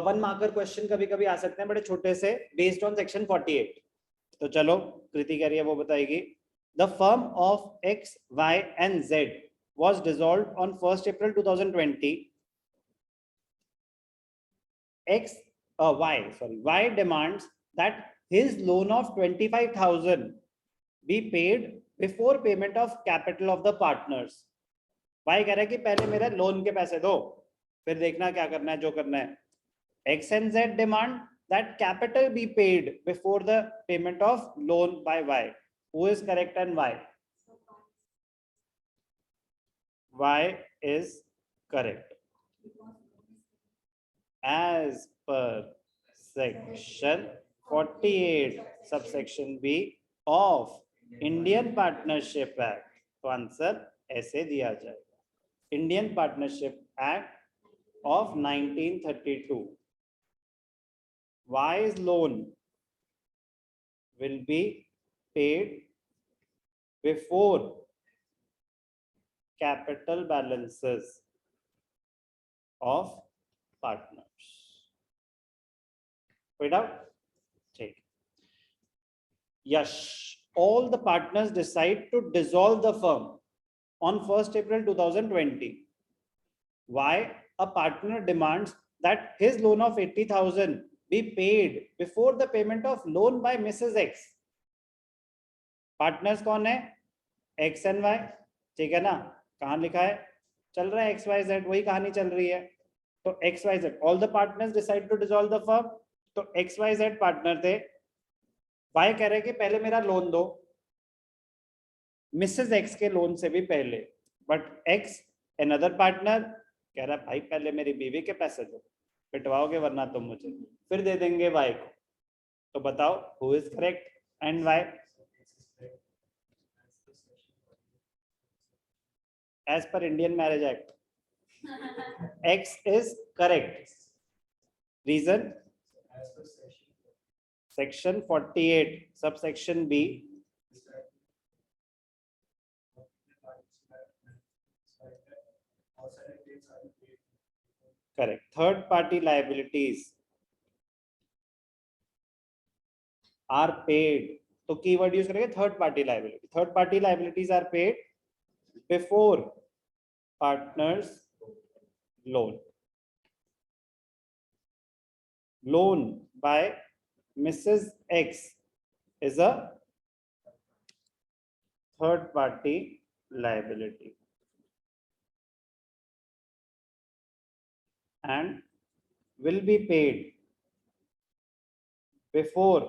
One marker question कभी कभी आ सकते हैं बड़े छोटे से, बेस्ड ऑन सेक्शन 48। तो चलो कृति कह रही है वो बताएगी। The firm of X Y and Z was dissolved on 1st April 2020. Y demands that his loan of 25,000 be paid before payment of capital of the partners. Y कह रहा है कि पहले मेरे लोन के पैसे दो, फिर देखना क्या करना है, जो करना है. X and Z demand that capital be paid before the payment of loan by Y. Who is correct and why? Y is correct. As per section 48 subsection B of Indian Partnership Act, तो answer ऐसे दिया जाएगा. Indian Partnership Act of 1932. Y's loan will be paid before capital balances of partners. Wait out. Take. Yes, all the partners decide to dissolve the firm on 1st April 2020. Why? A partner demands that his loan of 80,000 be paid before the payment of loan by Mrs. X. Partners कौन है? X and Y. ठीक है ना? कहाँ लिखा है? चल रहा है XYZ, वही कहानी चल रही है. तो XYZ, all the partners decide to dissolve the firm. तो XYZ पार्टनर थे. Y कह रहे कि पहले मेरा लोन दो, मिसेस X के लोन से भी पहले. बट X another पार्टनर कह रहा भाई पहले मेरी बीवी के पैसे दो, पिटवाओगे वरना तुम मुझे, फिर दे देंगे Y को. तो बताओ who is correct and why? As per Indian Marriage Act, X is correct. Reason? Section 48, subsection B. Correct. Third party liabilities are paid. तो कीवर्ड यूज करेंगे third party liability. Third party liabilities are paid before partners loan. Loan by Mrs. X is a third party liability and will be paid before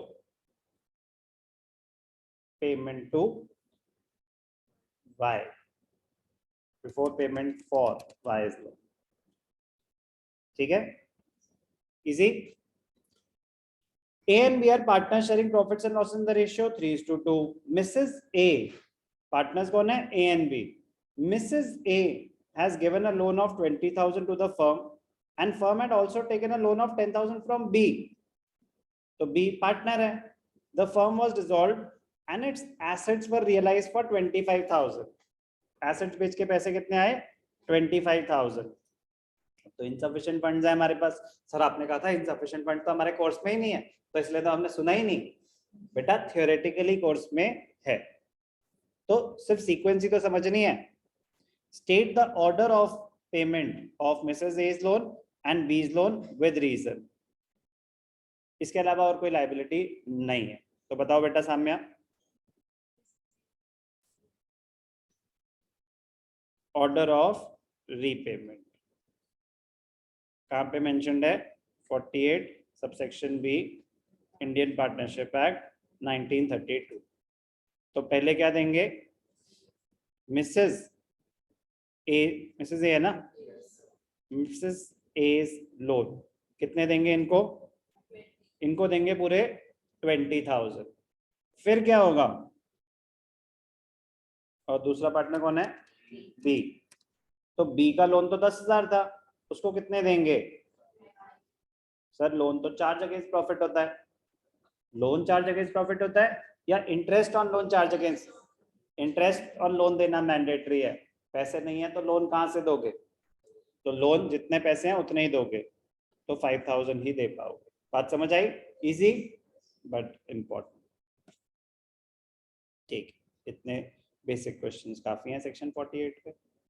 payment to Y. Before payment for Y's loan. ठीक है? Easy. A and B are partners sharing profits and losses in the ratio 3:2. Mrs. A, partners कौन है? A and B. Mrs. A has given a loan of 20,000 to the firm and firm had also taken a loan of 10,000 from B. तो B partner है. The firm was dissolved and its assets were realized for 25,000. Assets बेच के पैसे कितने आए? 25,000. तो insufficient funds है हमारे पास. सर आपने कहा था इनसफिशिएंट फंड तो हमारे कोर्स में ही नहीं है, तो इसलिए तो हमने सुना ही नहीं. बेटा थियोरेटिकली कोर्स में है, तो सिर्फ सीक्वेंस ही तो समझनी है. State the order of payment of Mrs A's loan and B's loan with reason. इसके अलावा और कोई लायबिलिटी नहीं है. तो बताओ बेटा साम्या. ऑर्डर ऑफ रीपेमेंट कहाँ पे मेंशन्ड है? 48 subsection B Indian Partnership Act 1932. तो पहले क्या देंगे? मिसेस ए है ना? मिसेस ए's लोन कितने देंगे इनको? इनको देंगे पूरे 20,000. फिर क्या होगा? और दूसरा पार्टनर कौन है? बी. तो बी का लोन तो 10,000 था, उसको कितने देंगे? सर लोन तो चार्ज अगेंस्ट प्रॉफिट होता है. लोन चार्ज अगेंस्ट प्रॉफिट होता है या interest on loan charge against? Interest on loan देना मैंडेटरी है. पैसे नहीं है तो लोन कहाँ से दोगे? तो लोन जितने पैसे हैं उतने ही दोगे. तो 5000 ही दे पाओगे। बात समझ आई? Easy but important. ठीक, इतने बेसिक क्वेश्चंस काफी हैं सेक्शन 48 पे।